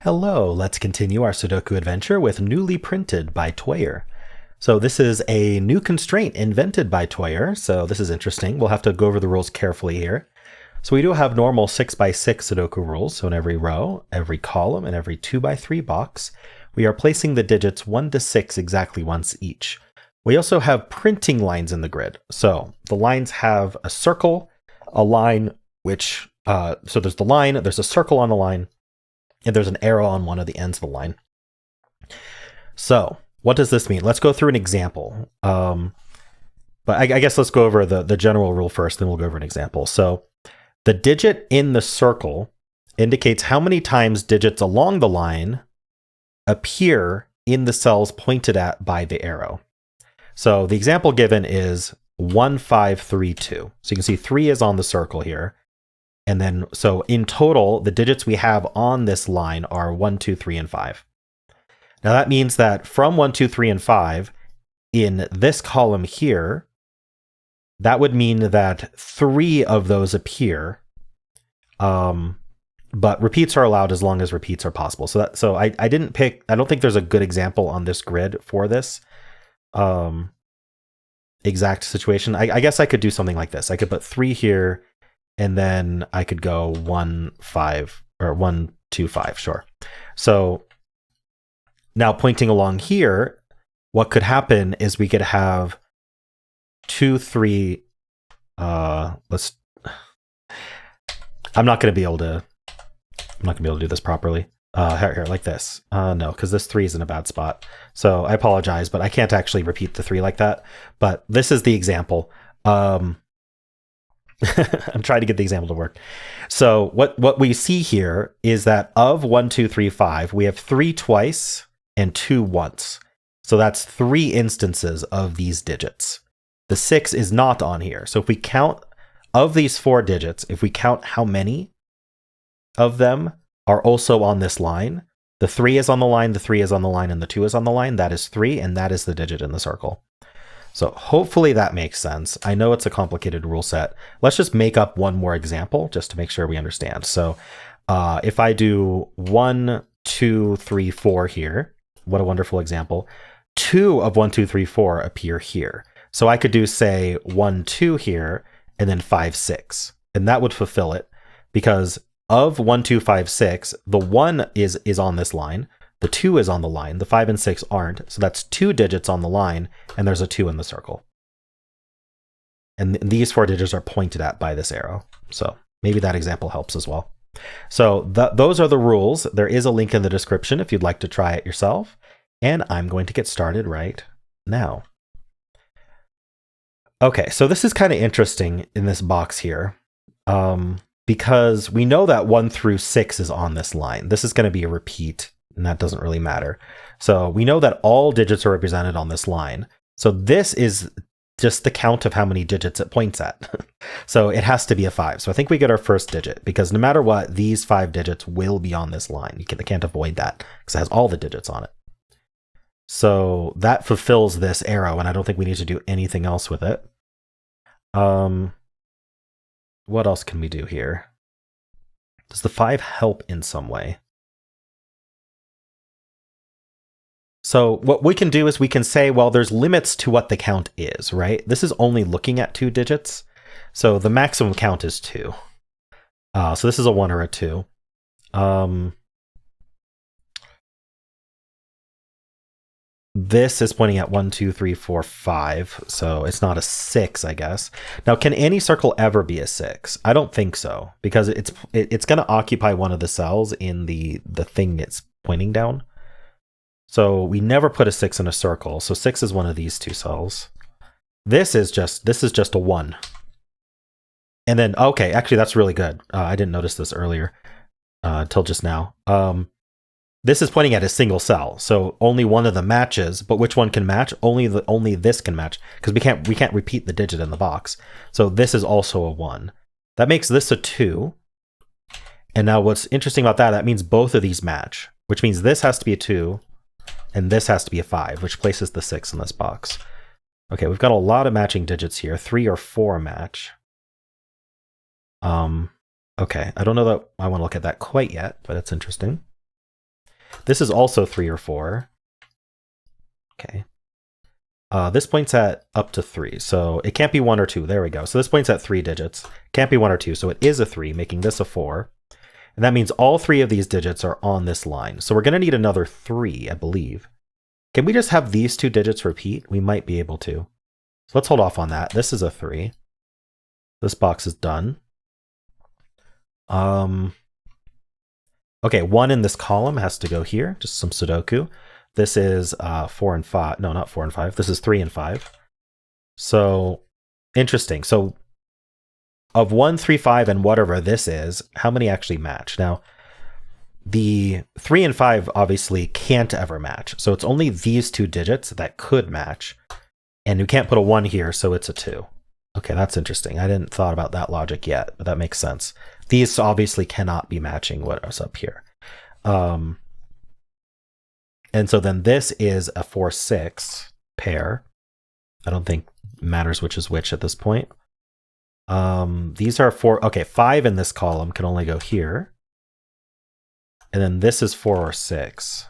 Hello, let's continue our Sudoku adventure with Newly Printed by Toir. So this is a new constraint invented by Toir, so this is interesting. We'll have to go over the rules carefully here. So we do have normal 6x6 Sudoku rules, so in every row, every column, and every 2x3 box, we are placing the digits 1 to 6 exactly once each. We also have printing lines in the grid. So the lines have a circle, a line, so there's the line, there's a circle on the line, and there's an arrow on one of the ends of the line. So what does this mean? Let's go through an example. But I guess let's go over the general rule first, then we'll go over an example. So the digit in the circle indicates how many times digits along the line appear in the cells pointed at by the arrow. So the example given is 1, 5, 3, 2. So you can see 3 is on the circle here. And then, so in total, the digits we have on this line are 1, 2, 3, and 5. Now that means that from 1, 2, 3, and 5, in this column here, that would mean that 3 of those appear, but repeats are allowed as long as repeats are possible. So I didn't pick, I don't think there's a good example on this grid for this exact situation. I guess I could do something like this. I could put 3 here, and then I could go 1, 5, or 1, 2, 5, sure. So now pointing along here, what could happen is we could have 2, 3, I'm not going to be able to do this properly. Here, like this. No, because this 3 is in a bad spot. So I apologize, but I can't actually repeat the 3 like that. But this is the example. I'm trying to get the example to work. So what we see here is that of 1, 2, 3, 5, we have 3 twice and 2 once. So that's 3 instances of these digits. The 6 is not on here. So if we count of these 4 digits, if we count how many of them are also on this line, the 3 is on the line, the 3 is on the line, and the 2 is on the line, that is 3, and that is the digit in the circle. So hopefully that makes sense. I know it's a complicated rule set. Let's just make up one more example just to make sure we understand. So if I do 1, 2, 3, 4 here, what a wonderful example. 2 of 1, 2, 3, 4 appear here. So I could do, say, 1, 2 here, and then 5, 6. And that would fulfill it because of 1, 2, 5, 6, the 1 is on this line. The 2 is on the line. The 5 and 6 aren't. So that's 2 digits on the line, and there's a 2 in the circle. And these 4 digits are pointed at by this arrow. So maybe that example helps as well. So those are the rules. There is a link in the description if you'd like to try it yourself. And I'm going to get started right now. Okay, so this is kind of interesting in this box here. Because we know that 1 through 6 is on this line. This is going to be a repeat, and that doesn't really matter. So we know that all digits are represented on this line. So this is just the count of how many digits it points at. So it has to be a 5. So I think we get our first digit, because no matter what, these 5 digits will be on this line. They can't avoid that, because it has all the digits on it. So that fulfills this arrow, and I don't think we need to do anything else with it. What else can we do here? Does the 5 help in some way? So what we can do is we can say, well, there's limits to what the count is, right? This is only looking at 2 digits. So the maximum count is 2. So this is a 1 or a 2. This is pointing at 1, 2, 3, 4, 5. So it's not a 6, I guess. Now, can any circle ever be a 6? I don't think so, because it's going to occupy one of the cells in the thing it's pointing down. So we never put a 6 in a circle. So 6 is one of these 2 cells. This is just a 1. And then, okay, actually that's really good. I didn't notice this earlier until just now. This is pointing at a single cell, so only one of them matches. But which one can match? Only this can match, because we can't repeat the digit in the box. So this is also a 1. That makes this a 2. And now what's interesting about that means both of these match, which means this has to be a 2, and this has to be a 5, which places the 6 in this box. Okay, we've got a lot of matching digits here. 3 or 4 match. Okay, I don't know that I want to look at that quite yet, but it's interesting. This is also 3 or 4. Okay. This points at up to 3, so it can't be 1 or 2. There we go. So this points at 3 digits. Can't be 1 or 2, so it is a 3, making this a 4. And that means all 3 of these digits are on this line. So we're going to need another 3, I believe. Can we just have these 2 digits repeat? We might be able to. So let's hold off on that. This is a 3. This box is done. Okay, 1 in this column has to go here. Just some Sudoku. This is 4 and 5. No, not 4 and 5. This is 3 and 5. So, interesting. So, of 1, 3, 5, and whatever this is, how many actually match? Now, the 3 and 5 obviously can't ever match. So, it's only these 2 digits that could match. And you can't put a 1 here, so it's a 2. Okay, that's interesting. I didn't thought about that logic yet, but that makes sense. These obviously cannot be matching what's up here. And so then this is a 4, 6 pair. I don't think it matters which is which at this point. These are 4. Okay, 5 in this column can only go here. And then this is 4 or 6.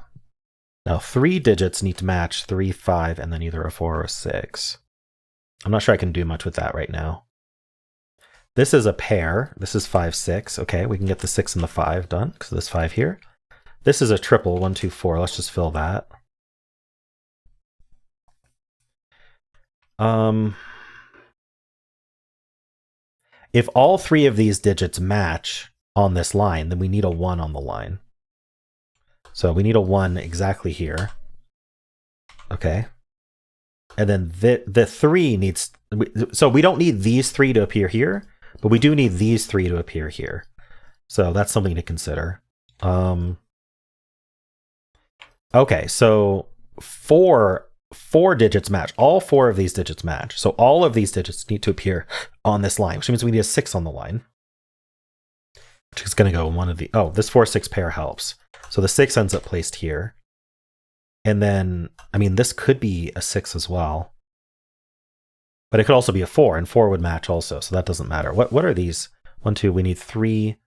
Now 3 digits need to match 3, 5, and then either a 4 or a 6. I'm not sure I can do much with that right now. This is a pair. This is 5, 6. Okay, we can get the 6 and the 5 done because of this 5 here. This is a triple, 1, 2, 4. Let's just fill that. If all 3 of these digits match on this line, then we need a 1 on the line. So we need a 1 exactly here. Okay. And then the 3 needs... So we don't need these 3 to appear here, but we do need these 3 to appear here. So that's something to consider. Okay, so 4 digits match. All 4 of these digits match. So all of these digits need to appear on this line, which means we need a 6 on the line. Which is going to go in one of the... Oh, this 4, 6 pair helps. So the 6 ends up placed here. And then, I mean, this could be a 6 as well. But it could also be a 4, and 4 would match also, so that doesn't matter. What are these? 1, 2, we need 3,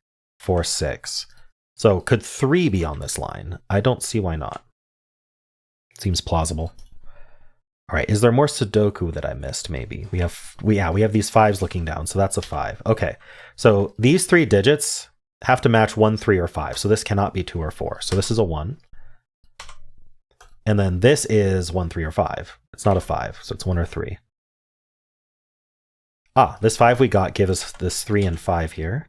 4, 6. So could 3 be on this line? I don't see why not. Seems plausible. All right, is there more Sudoku that I missed maybe? We have these 5s looking down, so that's a 5. Okay, so these 3 digits have to match 1, 3, or 5. So this cannot be 2 or 4. So this is a 1. And then this is 1, 3, or 5. It's not a 5, so it's 1 or 3. Ah, this 5 we got gives us this 3 and 5 here.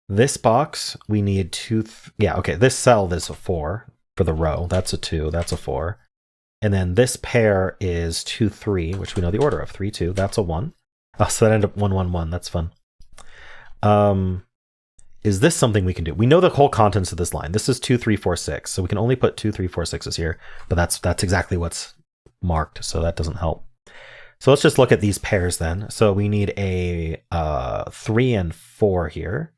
This box, we need 2... yeah, okay, this cell is a 4 for the row. That's a 2, that's a 4. And then this pair is 2, 3, which we know the order of. 3, 2, that's a 1. Oh, so that ended up 1, 1, 1. That's fun. Is this something we can do? We know the whole contents of this line. This is 2, 3, 4, 6. So we can only put 2, 3, 4, 6s here. But that's exactly what's marked, so that doesn't help. So let's just look at these pairs then. So we need a 3 and 4 here.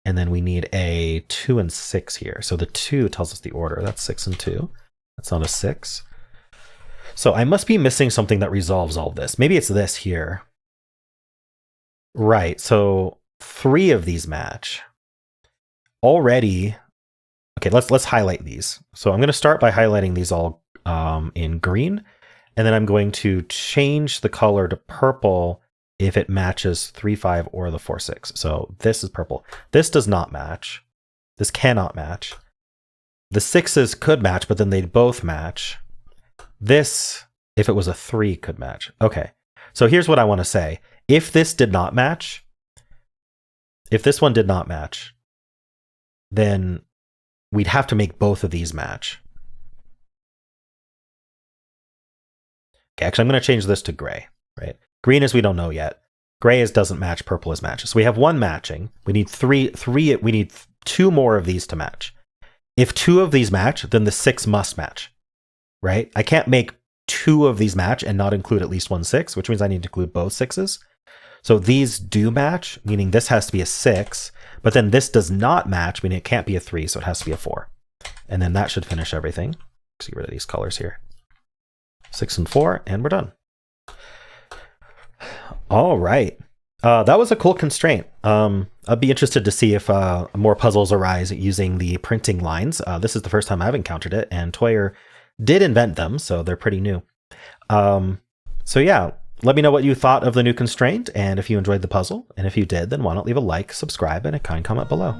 And then we need a 2 and 6 here. So the 2 tells us the order. That's 6 and 2. That's not a 6. So I must be missing something that resolves all of this. Maybe it's this here. Right, so 3 of these match. Already, okay, let's highlight these. So I'm going to start by highlighting these all in green. And then I'm going to change the color to purple if it matches 3, 5 or the 4, 6. So this is purple. This does not match. This cannot match. The 6s could match, but then they'd both match. This, if it was a 3, could match. Okay, so here's what I want to say. If this did not match, if this one did not match, then we'd have to make both of these match. Okay, actually, I'm going to change this to gray, right? Green is we don't know yet. Gray is doesn't match, purple is matches. So we have 1 matching. We need we need 2 more of these to match. If 2 of these match, then the 6 must match, right? I can't make 2 of these match and not include at least 1 6, which means I need to include both 6s. So these do match, meaning this has to be a 6, but then this does not match, meaning it can't be a 3, so it has to be a 4. And then that should finish everything. Let's get rid of these colors here. 6 and 4, and we're done. All right. That was a cool constraint. I'd be interested to see if more puzzles arise using the printing lines. This is the first time I've encountered it, and Toir did invent them, so they're pretty new. So yeah, let me know what you thought of the new constraint, and if you enjoyed the puzzle. And if you did, then why not leave a like, subscribe, and a kind comment below.